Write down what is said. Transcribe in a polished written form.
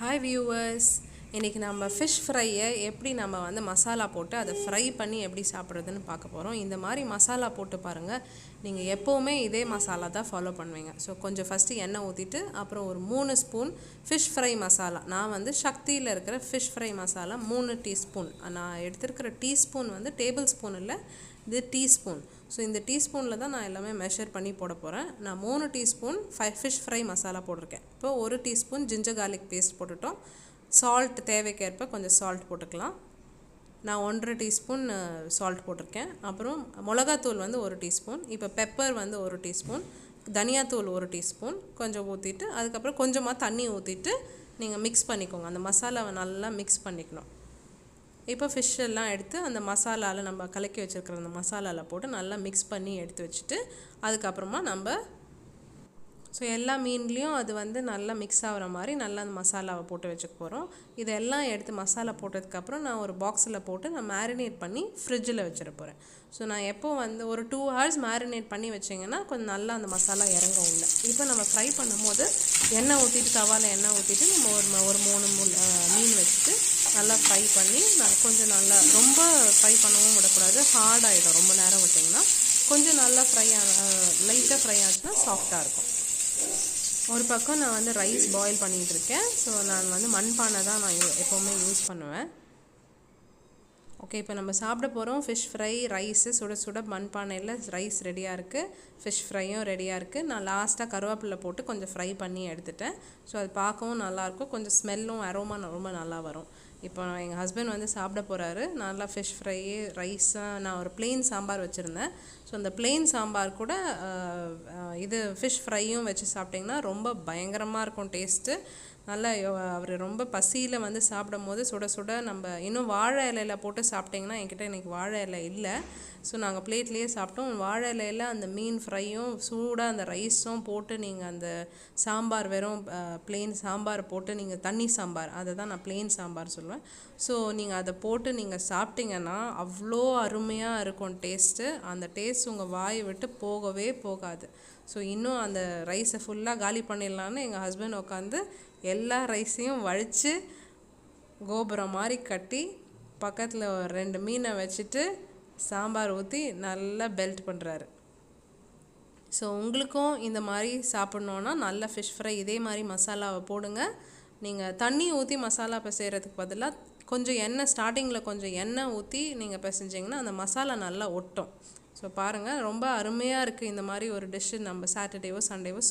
Hi viewers, இன்றைக்கி நம்ம fish ஃப்ரையை எப்படி நம்ம வந்து மசாலா போட்டு அதை ஃப்ரை பண்ணி எப்படி சாப்பிட்றதுன்னு பார்க்க போகிறோம். இந்த மாதிரி மசாலா போட்டு பாருங்கள், நீங்கள் எப்போவுமே இதே மசாலா தான் ஃபாலோ பண்ணுவீங்க. ஸோ கொஞ்சம் ஃபஸ்ட்டு எண்ணெய் ஊற்றிட்டு அப்புறம் ஒரு 3 ஸ்பூன் ஃபிஷ் ஃப்ரை மசாலா, நான் வந்து சக்தியில் இருக்கிற ஃபிஷ் ஃப்ரை மசாலா 3 டீஸ்பூன், நான் எடுத்துருக்கிற டீஸ்பூன் வந்து டேபிள் ஸ்பூன் இல்லை, இது டீஸ்பூன். ஸோ இந்த டீஸ்பூனில் தான் நான் எல்லாமே மெஷர் பண்ணி போட போகிறேன். நான் 3 டீஸ்பூன் ஃபிஷ் ஃப்ரை மசாலா போட்டிருக்கேன். இப்போ 1 டீஸ்பூன் ஜிஞ்சர் கார்லிக் பேஸ்ட் போட்டுட்டோம். சால்ட் தேவைக்கேற்ப கொஞ்சம் சால்ட் போட்டுக்கலாம். நான் 1.5 டீஸ்பூன் சால்ட் போட்டிருக்கேன். அப்புறம் மிளகாத்தூள் வந்து 1 டீஸ்பூன், இப்போ பெப்பர் வந்து 1 டீஸ்பூன், தனியாத்தூள் 1 டீஸ்பூன் கொஞ்சம் ஊற்றிட்டு அதுக்கப்புறம் கொஞ்சமாக தண்ணி ஊற்றிட்டு நீங்கள் மிக்ஸ் பண்ணிக்கோங்க. அந்த மசாலாவை நல்லா மிக்ஸ் பண்ணிக்கணும். இப்போ ஃபிஷ் எல்லாம் எடுத்து அந்த மசாலாவில் நம்ம கலக்கி வச்சுருக்கிற அந்த மசாலாவில் போட்டு நல்லா மிக்ஸ் பண்ணி எடுத்து வச்சுட்டு அதுக்கப்புறமா நம்ம எல்லா மீன்லேயும் அது வந்து நல்லா மிக்ஸ் ஆகிற மாதிரி நல்லா அந்த மசாலாவை போட்டு வச்சுக்க போகிறோம். இதெல்லாம் எடுத்து மசாலா போட்டதுக்கப்புறம் நான் ஒரு பாக்ஸில் போட்டு நான் மேரினேட் பண்ணி ஃப்ரிட்ஜில் வச்சிட போகிறேன். ஸோ நான் எப்போ வந்து ஒரு 2 hours மேரினேட் பண்ணி வச்சிங்கன்னா கொஞ்சம் நல்லா அந்த மசாலா இறங்கும் உள்ள. இப்போ நம்ம ஃப்ரை பண்ணும்போது எண்ணெய் ஊற்றிட்டு தவாவில் எண்ணெய் ஊற்றிட்டு நம்ம ஒரு 3 மீன் வச்சுட்டு நல்லா ஃப்ரை பண்ணி கொஞ்சம் நல்லா ரொம்ப ஃப்ரை பண்ணவும் விடக்கூடாது, ஹார்ட் ஆகிடும். ரொம்ப நேரம் விட்டிங்கன்னா கொஞ்சம் நல்லா லைட்டாக ஃப்ரை ஆச்சுன்னா சாஃப்டாக இருக்கும். ஒரு பக்கம் நான் வந்து ரைஸ் பாயில் பண்ணிகிட்டு இருக்கேன். ஸோ நான் வந்து மண்பானை தான் நான் எப்போவுமே யூஸ் பண்ணுவேன். ஓகே, இப்போ நம்ம சாப்பிட போகிறோம் ஃபிஷ் ஃப்ரை ரைஸு. சுட சுட மண்பானையில் ரைஸ் ரெடியாக இருக்குது, ஃபிஷ் ஃப்ரையும் ரெடியாக இருக்குது. நான் லாஸ்ட்டாக கருவேப்பிலை போட்டு கொஞ்சம் ஃப்ரை பண்ணி எடுத்துட்டேன். ஸோ அது பார்க்கவும் நல்லாயிருக்கும், கொஞ்சம் ஸ்மெல்லும் அரோமா ரொம்ப நல்லா வரும். இப்போ எங்கள் ஹஸ்பண்ட் வந்து சாப்பிட போகிறாரு. நல்லா ஃபிஷ் ஃப்ரை ரைஸாக நான் ஒரு பிளெயின் சாம்பார் வச்சுருந்தேன். ஸோ அந்த பிளெயின் சாம்பார் கூட இது ஃபிஷ் ஃப்ரையும் வச்சு சாப்பிட்டிங்கன்னா ரொம்ப பயங்கரமாக இருக்கும் டேஸ்ட்டு. நல்லா அவர் ரொம்ப பசியில் வந்து சாப்பிடும் போது சுட சுட நம்ம இன்னும் வாழை இலையில் போட்டு சாப்பிட்டிங்கன்னா, என்கிட்ட இன்றைக்கி வாழை இலை இல்லை. ஸோ நாங்கள் பிளேட்லேயே சாப்பிட்டோம். வாழை இலையில் அந்த மீன் ஃப்ரையும் சூடாக அந்த ரைஸும் போட்டு நீங்கள் அந்த சாம்பார் வெறும் பிளெயின் சாம்பார் போட்டு நீங்கள் தண்ணி சாம்பார், அதை தான் நான் பிளெயின் சாம்பார் சொல்லுவேன். ஸோ நீங்கள் அதை போட்டு நீங்கள் சாப்பிட்டிங்கன்னா அவ்வளோ அருமையாக இருக்கும் டேஸ்ட்டு. அந்த டேஸ்ட் உங்கள் வாயை விட்டு போகவே போகாது. ஸோ இன்னும் அந்த ரைஸை ஃபுல்லாக காலி பண்ணிடலான்னு எங்கள் ஹஸ்பண்ட் உட்காந்து எல்லா ரைஸையும் வழித்து கோபுரம் மாதிரி கட்டி பக்கத்தில் 2 மீனை வச்சுட்டு சாம்பார் ஊற்றி நல்லா பெல்ட் பண்ணுறாரு. ஸோ உங்களுக்கும் இந்த மாதிரி சாப்பிட்ணுன்னா நல்ல ஃபிஷ் ஃப்ரை இதே மாதிரி மசாலாவை போடுங்க. நீங்கள் தண்ணி ஊற்றி மசாலா பிசைகிறதுக்கு பதிலாக கொஞ்சம் எண்ணெய் ஸ்டார்டிங்கில் கொஞ்சம் எண்ணெய் ஊற்றி நீங்கள் பிசைஞ்சிங்கன்னா அந்த மசாலா நல்லா ஒட்டும். ஸோ பாருங்கள், ரொம்ப அருமையாக இருக்குது இந்த மாதிரி ஒரு டிஷ்ஷு நம்ம சாட்டர்டேவோ சண்டேவோ